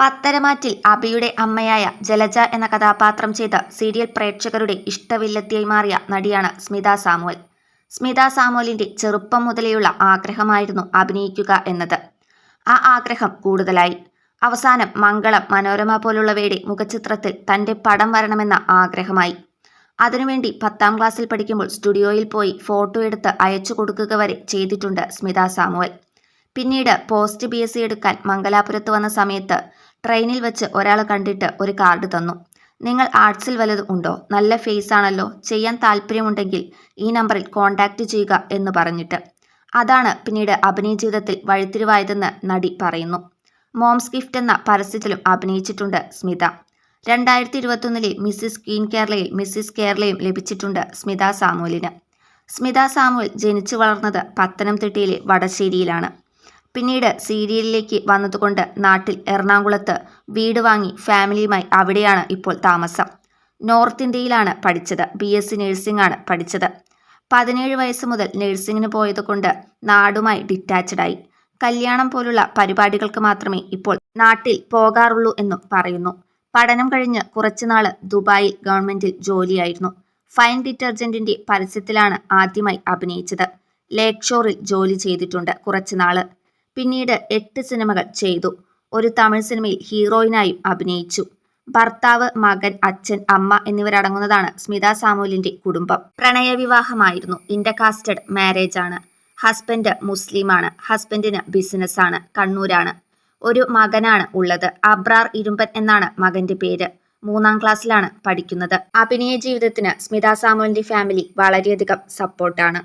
പത്തരമാറ്റിൽ അഭിയുടെ അമ്മയായ ജലജ എന്ന കഥാപാത്രം ചെയ്ത് സീരിയൽ പ്രേക്ഷകരുടെ ഇഷ്ടവില്ലത്തിയായി മാറിയ നടിയാണ് സ്മിത സാമുവൽ. സ്മിത സാമുവലിന്റെ ചെറുപ്പം മുതലെയുള്ള ആഗ്രഹമായിരുന്നു അഭിനയിക്കുക എന്നത്. ആ ആഗ്രഹം കൂടുതലായി. അവസാനം മംഗളം, മനോരമ പോലുള്ളവയുടെ മുഖചിത്രത്തിൽ തന്റെ പടം വരണമെന്ന ആഗ്രഹമായി. അതിനുവേണ്ടി 10ാം ക്ലാസ്സിൽ പഠിക്കുമ്പോൾ സ്റ്റുഡിയോയിൽ പോയി ഫോട്ടോ എടുത്ത് അയച്ചു കൊടുക്കുക വരെ ചെയ്തിട്ടുണ്ട് സ്മിത സാമുവൽ. പിന്നീട് പോസ്റ്റ് PSC എടുക്കാൻ മംഗലാപുരത്ത് വന്ന സമയത്ത് ട്രെയിനിൽ വെച്ച് ഒരാൾ കണ്ടിട്ട് ഒരു കാർഡ് തന്നു. നിങ്ങൾ ആർട്സിൽ വല്ലതും ഉണ്ടോ? നല്ല ഫേസ് ആണല്ലോ, ചെയ്യാൻ താല്പര്യമുണ്ടെങ്കിൽ ഈ നമ്പറിൽ കോൺടാക്റ്റ് ചെയ്യുക എന്ന് പറഞ്ഞിട്ട്. അതാണ് പിന്നീട് അഭിനയ ജീവിതത്തിൽ വഴിത്തിരിവായതെന്ന് നടി പറയുന്നു. മോംസ് ഗിഫ്റ്റ് എന്ന പരസ്യത്തിലും അഭിനയിച്ചിട്ടുണ്ട് സ്മിത. 2021 മിസ്സിസ് ക്വീൻ കേരളയിൽ മിസ്സിസ് കേരളയും ലഭിച്ചിട്ടുണ്ട് സ്മിത സാമുവലിന്. സ്മിത സാമുവൽ ജനിച്ചു വളർന്നത് പത്തനംതിട്ടയിലെ വടശ്ശേരിയിലാണ്. പിന്നീട് സീരിയലിലേക്ക് വന്നതുകൊണ്ട് നാട്ടിൽ എറണാകുളത്ത് വീട് വാങ്ങി ഫാമിലിയുമായി അവിടെയാണ് ഇപ്പോൾ താമസം. നോർത്ത് ഇന്ത്യയിലാണ് പഠിച്ചത്. BSc നഴ്സിംഗ് ആണ് പഠിച്ചത്. 17 വയസ്സ് മുതൽ നഴ്സിംഗിന് പോയതുകൊണ്ട് നാടുമായി ഡിറ്റാച്ച്ഡായി. കല്യാണം പോലുള്ള പരിപാടികൾക്ക് മാത്രമേ ഇപ്പോൾ നാട്ടിൽ പോകാറുള്ളൂ എന്നും പറയുന്നു. പഠനം കഴിഞ്ഞ് കുറച്ചുനാൾ ദുബായിൽ ഗവൺമെന്റിൽ ജോലിയായിരുന്നു. ഫൈൻ ഡിറ്റർജന്റിന്റെ പരസ്യത്തിലാണ് ആദ്യമായി അഭിനയിച്ചത്. ലേക്ക് ഷോറിൽ ജോലി ചെയ്തിട്ടുണ്ട് കുറച്ചുനാള്. പിന്നീട് 8 സിനിമകൾ ചെയ്തു. ഒരു തമിഴ് സിനിമയിൽ ഹീറോയിനായും അഭിനയിച്ചു. ഭർത്താവ്, മകൻ, അച്ഛൻ, അമ്മ എന്നിവരടങ്ങുന്നതാണ് സ്മിത സാമുവലിന്റെ കുടുംബം. പ്രണയവിവാഹമായിരുന്നു. ഇന്റർകാസ്റ്റഡ് മാരേജ് ആണ്. ഹസ്ബൻഡ് മുസ്ലിമാണ്. ഹസ്ബൻഡിന് ബിസിനസ്സാണ്. കണ്ണൂരാണ്. ഒരു മകനാണ് ഉള്ളത്. അബ്രാർ ഇരുമ്പൻ എന്നാണ് മകന്റെ പേര്. 3ാം ക്ലാസ്സിലാണ് പഠിക്കുന്നത്. അഭിനയ ജീവിതത്തിന് സ്മിത സാമുവലിന്റെ ഫാമിലി വളരെയധികം സപ്പോർട്ടാണ്.